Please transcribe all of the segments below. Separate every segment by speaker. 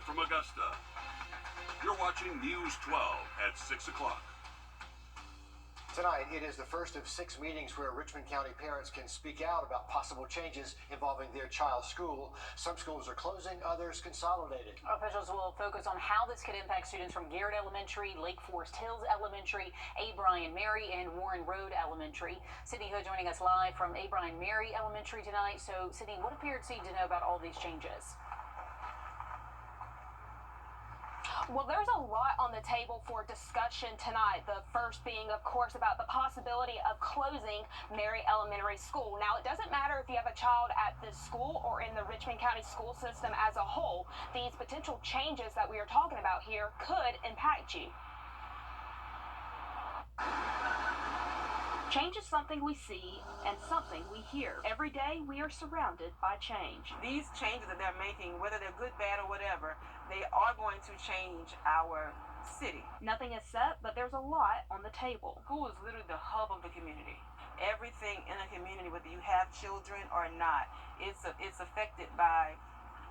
Speaker 1: from Augusta. You're watching News 12 at 6 o'clock.
Speaker 2: Tonight, it is the first of 6 meetings where Richmond County parents can speak out about possible changes involving their child's school. Some schools are closing, others consolidated.
Speaker 3: Officials will focus on how this could impact students from Garrett Elementary, Lake Forest Hills Elementary, A. Bryan Mary, and Warren Road Elementary. Sydney Hood joining us live from A. Bryan Mary Elementary tonight. So, Sydney, what do parents need to know about all these changes?
Speaker 4: Well, there's a lot on the table for discussion tonight. The first being, of course, about the possibility of closing Mary Elementary School. Now, it doesn't matter if you have a child at this school or in the Richmond County school system as a whole. These potential changes that we are talking about here could impact you. Change is something we see and something we hear. Every day we are surrounded by change.
Speaker 5: These changes that they're making, whether they're good, bad, or whatever, they are going to change our city.
Speaker 4: Nothing is set, but there's a lot on the table.
Speaker 5: School is literally the hub of the community. Everything in a community, whether you have children or not, it's affected by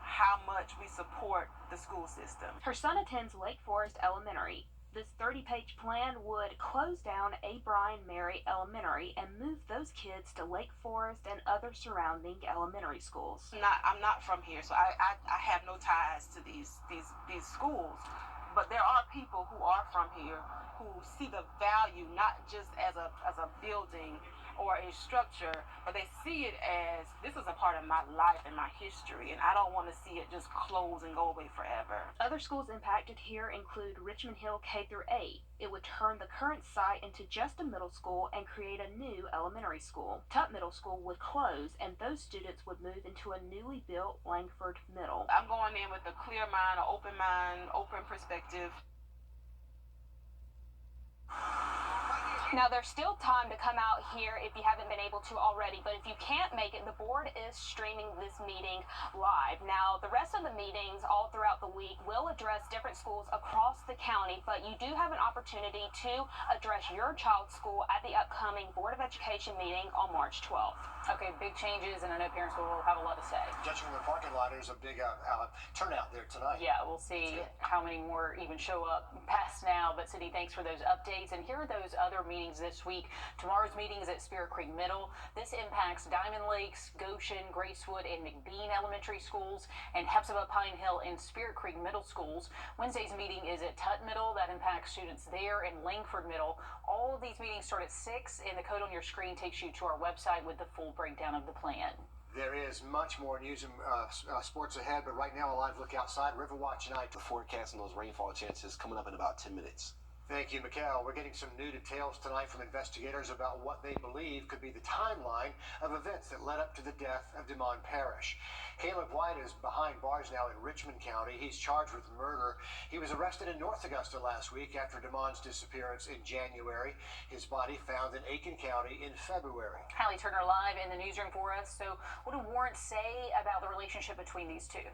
Speaker 5: how much we support the school system.
Speaker 4: Her son attends Lake Forest Elementary. This 30-page plan would close down A. Bryan Mary Elementary and move those kids to Lake Forest and other surrounding elementary schools.
Speaker 5: I'm not from here, so I have no ties to these schools. But there are people who are from here who see the value not just as a building or a structure, but they see it as this is a part of my life and my history, and I don't want to see it just close and go away forever.
Speaker 4: Other schools impacted here include Richmond Hill K-8. It would turn the current site into just a middle school and create a new elementary school. Tutt Middle School would close, and those students would move into a newly built Langford Middle.
Speaker 5: I'm going in with a clear mind, an open perspective.
Speaker 4: Now, there's still time to come out here if you haven't been able to already, but if you can't make it, the board is streaming this meeting live. Now, the rest of the meetings all throughout the week will address different schools across the county, but you do have an opportunity to address your child's school at the upcoming Board of Education meeting on March 12th.
Speaker 3: Okay, big changes, and I know parents will have a lot to say.
Speaker 2: Judging from the parking lot, there's a big turnout there tonight.
Speaker 3: Yeah, we'll see how many more even show up past now. But, Sydney, thanks for those updates. And here are those other meetings this week. Tomorrow's meeting is at Spirit Creek Middle. This impacts Diamond Lakes, Goshen, Gracewood, and McBean Elementary Schools, and Hepzibah, Pine Hill, and Spirit Creek Middle Schools. Wednesday's meeting is at Tutt Middle. That impacts students there, and Langford Middle. All of these meetings start at 6, and the code on your screen takes you to our website with the full breakdown of the plan.
Speaker 2: There is much more news and sports ahead, but right now a live look outside. Riverwatch tonight.
Speaker 6: The forecast and those rainfall chances coming up in about 10 minutes.
Speaker 2: Thank you, Mikhail. We're getting some new details tonight from investigators about what they believe could be the timeline of events that led up to the death of Damon Parrish. Caleb White is behind bars now in Richmond County. He's charged with murder. He was arrested in North Augusta last week after Damon's disappearance in January. His body found in Aiken County in February.
Speaker 3: Hallie Turner live in the newsroom for us. So what do warrants say about the relationship between these two?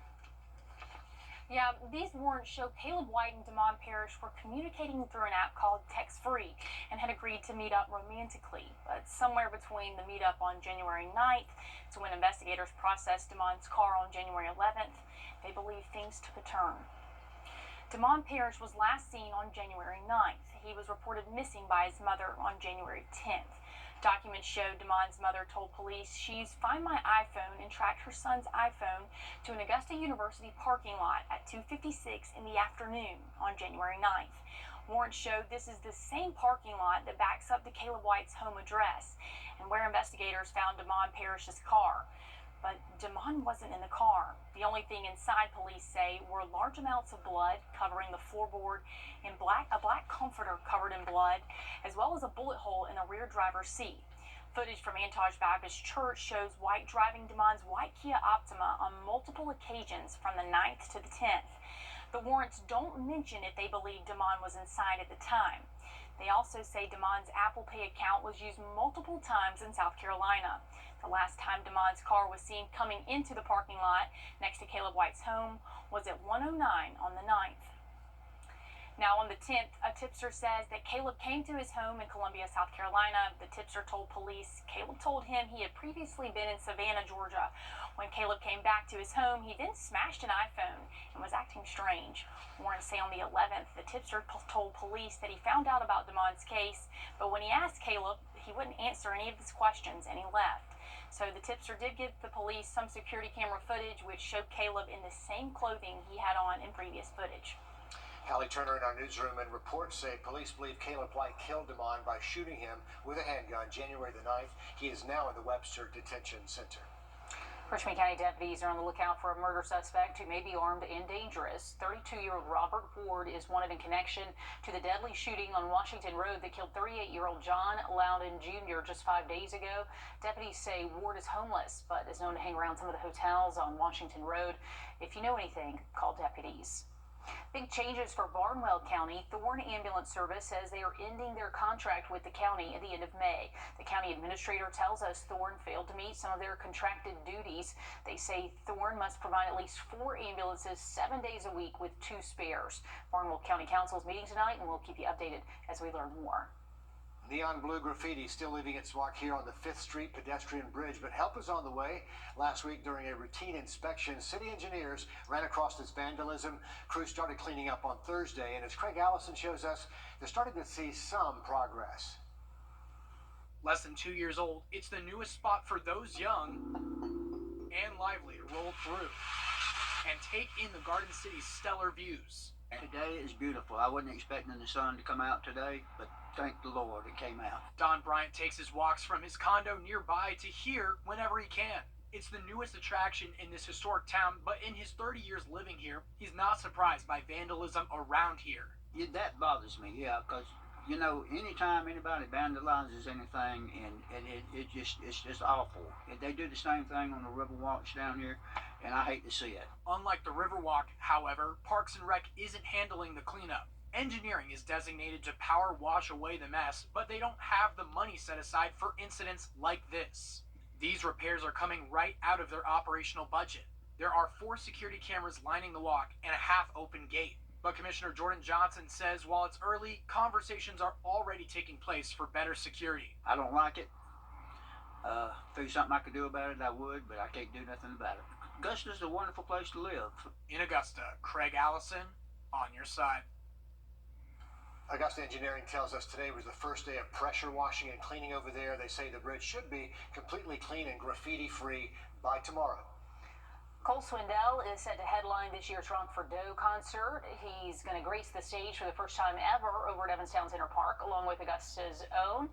Speaker 7: Yeah, these warrants show Caleb White and Damon Parrish were communicating through an app called Text Free and had agreed to meet up romantically. But somewhere between the meetup on January 9th to when investigators processed Damon's car on January 11th, they believe things took a turn. Damon Parrish was last seen on January 9th. He was reported missing by his mother on January 10th. Documents showed Damon's mother told police she used Find My iPhone and tracked her son's iPhone to an Augusta University parking lot at 2:56 in the afternoon on January 9th. Warrants showed this is the same parking lot that backs up to Caleb White's home address and where investigators found Damon Parrish's car. But Damon wasn't in the car. The only thing inside, police say, were large amounts of blood covering the floorboard and a black comforter covered in blood, as well as a bullet hole in the rear driver's seat. Footage from Antage Baptist Church shows White driving Damon's white Kia Optima on multiple occasions from the 9th to the 10th. The warrants don't mention if they believe Damon was inside at the time. They also say Damon's Apple Pay account was used multiple times in South Carolina. The last time Damon's car was seen coming into the parking lot next to Caleb White's home was at 1:09 on the 9th. Now, on the 10th, a tipster says that Caleb came to his home in Columbia, South Carolina. The tipster told police Caleb told him he had previously been in Savannah, Georgia. When Caleb came back to his home, he then smashed an iPhone and was acting strange. Warrants say on the 11th, the tipster told police that he found out about Damon's case, but when he asked Caleb, he wouldn't answer any of his questions and he left. So the tipster did give the police some security camera footage which showed Caleb in the same clothing he had on in previous footage.
Speaker 2: Hallie Turner in our newsroom, and reports say police believe Caleb White killed Damon by shooting him with a handgun January the 9th. He is now in the Webster Detention Center.
Speaker 3: Richmond County deputies are on the lookout for a murder suspect who may be armed and dangerous. 32-year-old Robert Ward is wanted in connection to the deadly shooting on Washington Road that killed 38-year-old John Loudon Jr. just 5 days ago. Deputies say Ward is homeless, but is known to hang around some of the hotels on Washington Road. If you know anything, call deputies. Big changes for Barnwell County. Thorn Ambulance Service says they are ending their contract with the county at the end of May. The county administrator tells us Thorn failed to meet some of their contracted duties. They say Thorn must provide at least 4 ambulances 7 days a week with 2 spares. Barnwell County Council is meeting tonight, and we'll keep you updated as we learn more.
Speaker 2: Neon blue graffiti still leaving its mark here on the 5th Street pedestrian bridge, but help is on the way. Last week, during a routine inspection, city engineers ran across this vandalism. Crews started cleaning up on Thursday, and as Craig Allison shows us, they're starting to see some progress.
Speaker 8: Less than 2 years old, it's the newest spot for those young and lively to roll through and take in the Garden City's stellar views.
Speaker 9: Today is beautiful. I wasn't expecting the sun to come out today, but thank the Lord it came out.
Speaker 8: Don Bryant takes his walks from his condo nearby to here whenever he can. It's the newest attraction in this historic town, but in his 30 years living here, he's not surprised by vandalism around here.
Speaker 9: Yeah, that bothers me, yeah, because, you know, anytime anybody vandalizes anything, and it's just awful. And they do the same thing on the Riverwalks down here, and I hate to see it.
Speaker 8: Unlike the Riverwalk, however, Parks and Rec isn't handling the cleanup. Engineering is designated to power wash away the mess, but they don't have the money set aside for incidents like this. These repairs are coming right out of their operational budget. There are 4 security cameras lining the walk and a half-open gate. But Commissioner Jordan Johnson says while it's early, conversations are already taking place for better security.
Speaker 9: I don't like it. If there's something I could do about it, I would, but I can't do nothing about it. Augusta's a wonderful place to live.
Speaker 8: In Augusta, Craig Allison, on your side.
Speaker 2: Augusta Engineering tells us today was the first day of pressure washing and cleaning over there. They say the bridge should be completely clean and graffiti-free by tomorrow.
Speaker 3: Cole Swindell is set to headline this year's Wrdw concert. He's going to grace the stage for the first time ever over at Evanstown Center Park, along with Augusta's own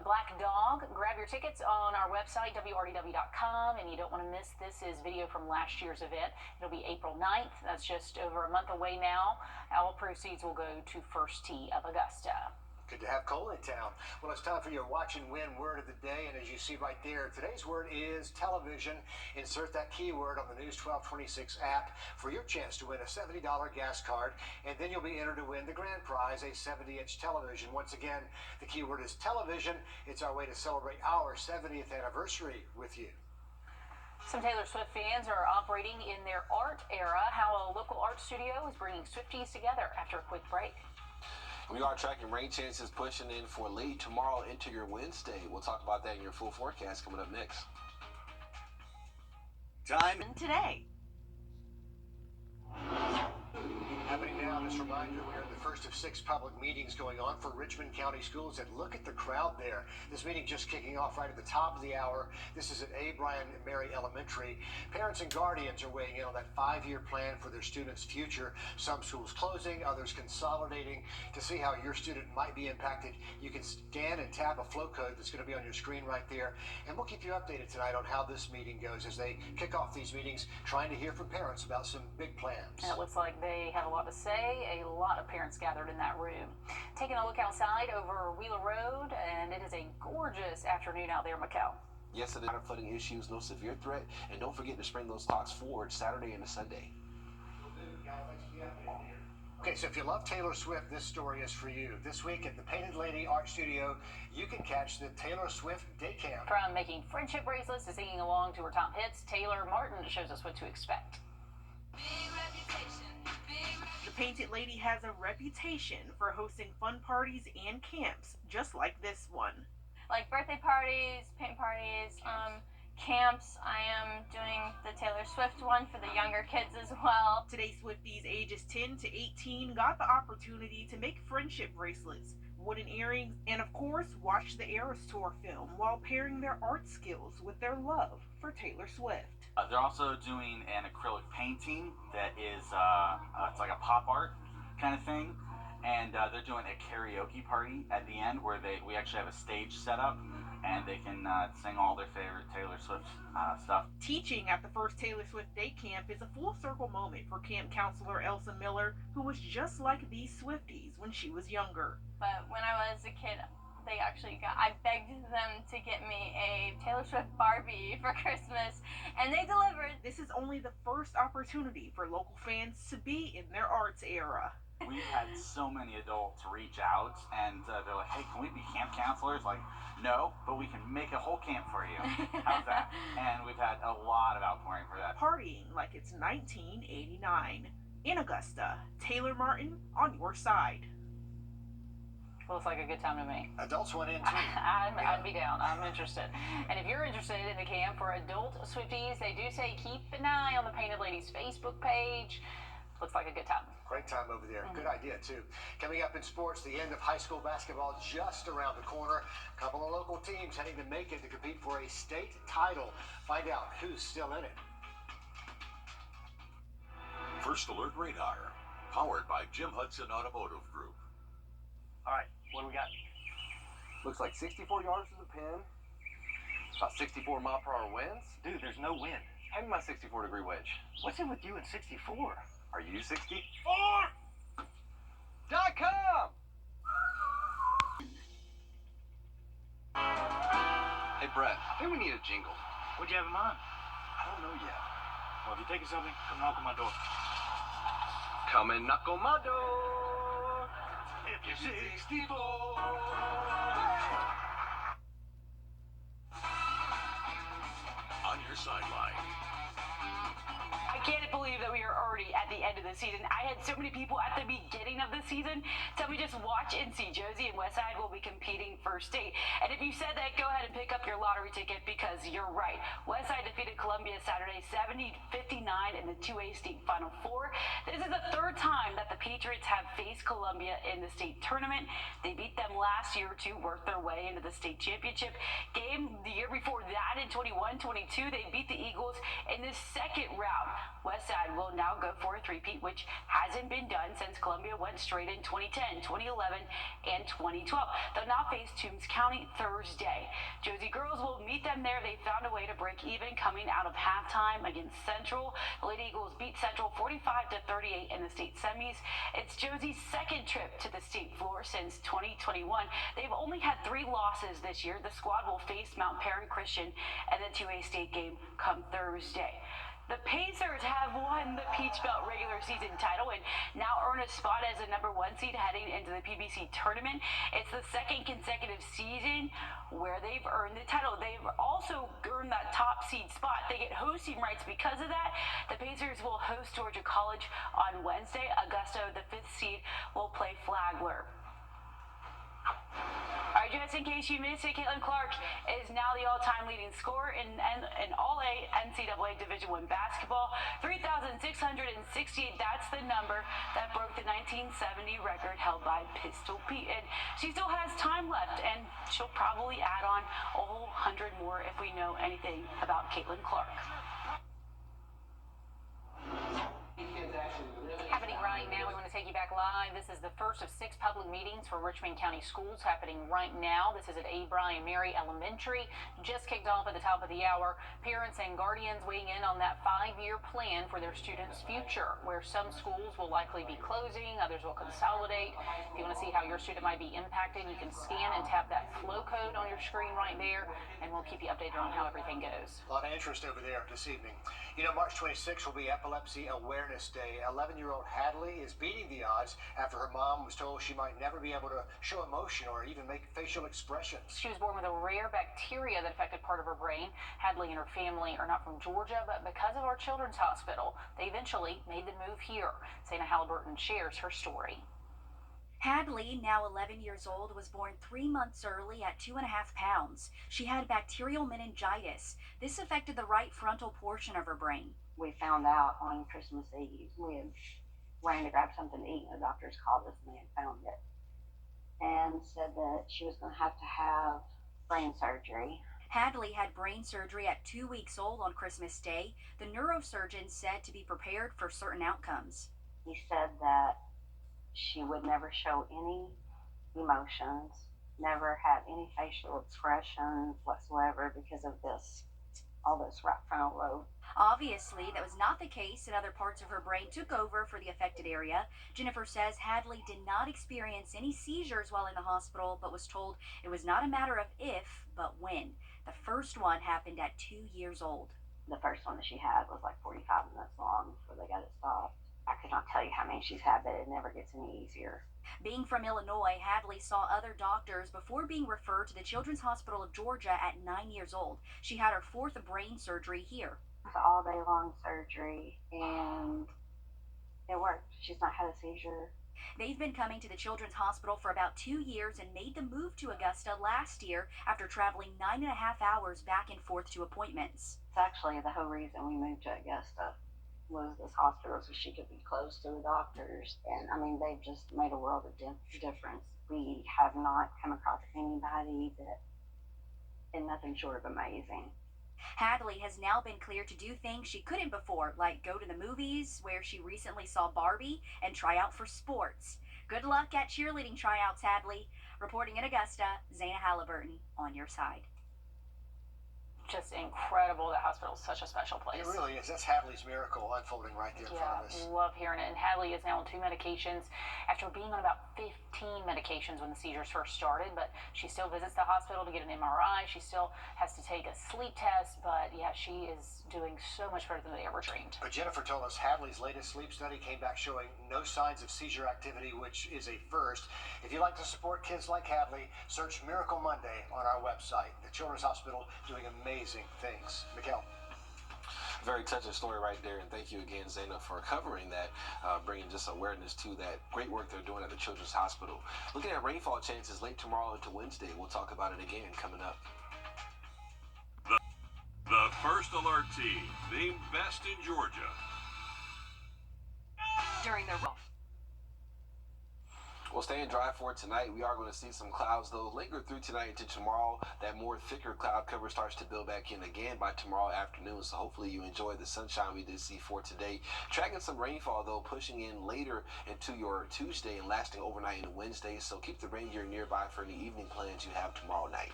Speaker 3: Black Dog. Grab your tickets on our website, Wrdw.com, and you don't want to miss. This is video from last year's event. It'll be April 9th. That's just over a month away now. All proceeds will go to First Tee of Augusta.
Speaker 2: Good to have Cole in town. Well, it's time for your watch and win word of the day, and as you see right there, today's word is television. Insert that keyword on the News 1226 app for your chance to win a $70 gas card, and then you'll be entered to win the grand prize, a 70-inch television. Once again, the keyword is television. It's our way to celebrate our 70th anniversary with you.
Speaker 3: Some Taylor Swift fans are operating in their art era. How a local art studio is bringing Swifties together after a quick break.
Speaker 6: We are tracking rain chances pushing in for late tomorrow into your Wednesday. We'll talk about that in your full forecast coming up next.
Speaker 10: Time
Speaker 5: Today.
Speaker 2: Happening now, just a reminder, we're in the first of 6 public meetings going on for Richmond County Schools, and look at the crowd there. This meeting just kicking off right at the top of the hour. This is at A. Bryan Mary Elementary. Parents and guardians are weighing in on that 5-year plan for their students' future. Some schools closing, others consolidating. To see how your student might be impacted, you can scan and tap a flow code that's going to be on your screen right there. And we'll keep you updated tonight on how this meeting goes as they kick off these meetings, trying to hear from parents about some big plans.
Speaker 3: And it looks like they have a lot to say. A lot of parents gathered in that room. Taking a look outside over Wheeler Road, and it is a gorgeous afternoon out there, Mikkel.
Speaker 6: Yes, it is. Flooding issues, no severe threat, and don't forget to spring those talks forward Saturday and Sunday.
Speaker 2: Okay, so if you love Taylor Swift, this story is for you. This week at the Painted Lady Art Studio, you can catch the Taylor Swift Day Camp.
Speaker 3: From making friendship bracelets to singing along to her top hits, Taylor Martin shows us what to expect.
Speaker 5: The Painted Lady has a reputation for hosting fun parties and camps, just like this one.
Speaker 7: Like birthday parties, paint parties, camps. I am doing the Taylor Swift one for the younger kids as well.
Speaker 5: Today, Swifties ages 10 to 18 got the opportunity to make friendship bracelets, wooden earrings, and of course, watch the Eras Tour film while pairing their art skills with their love for Taylor Swift.
Speaker 10: They're also doing an acrylic painting that is, it's like a pop art kind of thing. And they're doing a karaoke party at the end where we actually have a stage set up and they can sing all their favorite Taylor Swift stuff.
Speaker 5: Teaching at the first Taylor Swift day camp is a full circle moment for camp counselor Elsa Miller, who was just like these Swifties when she was younger.
Speaker 7: But when I was a kid, I begged them to get me a Taylor Swift Barbie for Christmas, and they delivered.
Speaker 5: This is only the first opportunity for local fans to be in their arts era.
Speaker 10: We've had so many adults reach out and they're like, hey, can we be camp counselors? Like, no, but we can make a whole camp for you. How's that? And we've had a lot of outpouring for that.
Speaker 5: Partying like it's 1989. In Augusta, Taylor Martin on your side.
Speaker 3: Looks like a good time to me.
Speaker 2: Adults went in too.
Speaker 3: I'd be down. I'm interested. And if you're interested in the camp for adult Swifties, they do say keep an eye on the Painted Ladies Facebook page. Looks like a good time.
Speaker 2: Great time over there. Good idea, too. Coming up in sports, the end of high school basketball just around the corner. A couple of local teams heading to Macon to compete for a state title. Find out who's still in it.
Speaker 1: First Alert Radar, powered by Jim Hudson Automotive Group.
Speaker 11: All right, what do we got?
Speaker 6: Looks like 64 yards to the pin. About 64 mile/hour winds.
Speaker 11: Dude, there's no wind.
Speaker 6: Hand me my 64-degree wedge.
Speaker 11: What's it with you and 64?
Speaker 6: Are you 64?
Speaker 11: .com!
Speaker 6: Hey, Brett, I think we need a jingle.
Speaker 11: What'd you have in mind?
Speaker 6: I don't know yet.
Speaker 11: Well, if you're taking something, come knock on my door.
Speaker 6: Come and knock on my door.
Speaker 11: If you're 64.
Speaker 1: On your sideline.
Speaker 12: I can't believe that we are already at the end of the season. I had so many people at the beginning of the season tell me just watch and see. Josie and Westside will be competing for state. And if you said that, go ahead and pick up your lottery ticket because you're right. Westside defeated Columbia Saturday 70-59 in the 2A state Final Four. This is the third time that the Patriots have faced Columbia in the state tournament. They beat them last year to work their way into the state championship game. The year before that in 21-22, they beat the Eagles in the second round. Westside will now go for a three-peat, which hasn't been done since Columbia went straight in 2010, 2011, and 2012. They'll now face Toombs County Thursday. Josie girls will meet them there. They found a way to break even coming out of halftime against Central. The Lady Eagles beat Central 45-38 in the state semis. It's Josie's second trip to the state floor since 2021. They've only had 3 losses this year. The squad will face Mount Perrin Christian in the 2A state game come Thursday. The Pacers have won the Peach Belt regular season title and now earn a spot as the #1 seed heading into the PBC tournament. It's the second consecutive season where they've earned the title. They've also earned that top seed spot. They get hosting rights because of that. The Pacers will host Georgia College on Wednesday. Augusta, the 5th seed, will play Flagler. All right, just in case you missed it, Caitlin Clark is now the all-time leading scorer in All-A NCAA Division I basketball. 3,668, that's the number that broke the 1970 record held by Pistol Pete. And she still has time left, and she'll probably add on a whole 100 more if we know anything about Caitlin Clark.
Speaker 3: Happening right now, we want to take you back live. This is the first of 6 public meetings for Richmond County Schools happening right now. This is at A. Bryan Mary Elementary. Just kicked off at the top of the hour. Parents and guardians weighing in on that 5-year plan for their students' future, where some schools will likely be closing, others will consolidate. If you want to see how your student might be impacted, you can scan and tap that flow code on your screen right there, and we'll keep you updated on how everything goes.
Speaker 2: A lot of interest over there this evening. You know, March 26th will be Epilepsy Awareness Day. 11-year-old Hadley is beating the odds headlines after her mom was told she might never be able to show emotion or even make facial expressions.
Speaker 3: She was born with a rare bacteria that affected part of her brain. Hadley and her family are not from Georgia, but because of our children's hospital, they eventually made the move here. Zana Halliburton shares her story.
Speaker 13: Hadley, now 11 years old, was born 3 months early at 2.5 pounds. She had bacterial meningitis. This affected the right frontal portion of her brain.
Speaker 14: We found out on Christmas Eve. We had ran to grab something to eat, and the doctors called us and they had found it and said that she was going to have brain surgery.
Speaker 13: Hadley had brain surgery at 2 weeks old on Christmas Day. The neurosurgeon said to be prepared for certain outcomes.
Speaker 14: He said that she would never show any emotions, never have any facial expressions whatsoever because of all this right frontal lobe.
Speaker 13: Obviously, that was not the case, and other parts of her brain took over for the affected area. Jennifer says Hadley did not experience any seizures while in the hospital, but was told it was not a matter of if, but when. The first one happened at 2 years old.
Speaker 14: The first one that she had was like 45 minutes long before they got it stopped. I could not tell you how many she's had, but it never gets any easier.
Speaker 13: Being from Illinois, Hadley saw other doctors before being referred to the Children's Hospital of Georgia at 9 years old. She had her 4th brain surgery here.
Speaker 14: It's all day long surgery, and it worked. She's not had a seizure.
Speaker 13: They've been coming to the Children's Hospital for about 2 years and made the move to Augusta last year after traveling 9.5 hours back and forth to appointments.
Speaker 14: It's actually the whole reason we moved to Augusta was this hospital so she could be close to the doctors. And I mean, they've just made a world of difference. We have not come across anybody that is nothing short of amazing.
Speaker 13: Hadley has now been cleared to do things she couldn't before, like go to the movies, where she recently saw Barbie, and try out for sports. Good luck at cheerleading tryouts, Hadley. Reporting in Augusta, Zana Halliburton, on your side.
Speaker 3: Just incredible. That hospital is such a special place.
Speaker 2: It really is. That's Hadley's miracle unfolding right there in front of us.
Speaker 3: Love hearing it. And Hadley is now on 2 medications after being on about 15 medications when the seizures first started. But she still visits the hospital to get an MRI. She still has to take a sleep test. But yeah, she is doing so much better than they ever dreamed.
Speaker 2: But Jennifer told us Hadley's latest sleep study came back showing no signs of seizure activity, which is a first. If you'd like to support kids like Hadley, search Miracle Monday on our website. The Children's Hospital doing amazing things. Mikkel.
Speaker 6: Very touching story right there, and thank you again, Zana, for covering that, bringing just awareness to that great work they're doing at the Children's Hospital. Looking at rainfall chances late tomorrow into Wednesday. We'll talk about it again coming up.
Speaker 1: The First Alert team, named best in Georgia.
Speaker 13: During the
Speaker 6: Well, staying dry for tonight. We are going to see some clouds, though, linger through tonight into tomorrow. That more thicker cloud cover starts to build back in again by tomorrow afternoon, so hopefully you enjoy the sunshine we did see for today. Tracking some rainfall, though, pushing in later into your Tuesday and lasting overnight into Wednesday, so keep the rain gear nearby for any evening plans you have tomorrow night.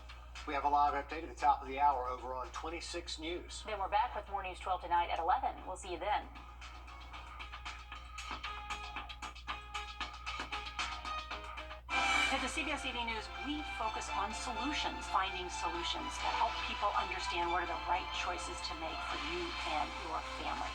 Speaker 2: We have a live update at the top of the hour over on 26 News.
Speaker 3: Then we're back with more News 12 tonight at 11. We'll see you then. At the CBS TV News, we focus on solutions, finding solutions to help people understand what are the right choices to make for you and your family.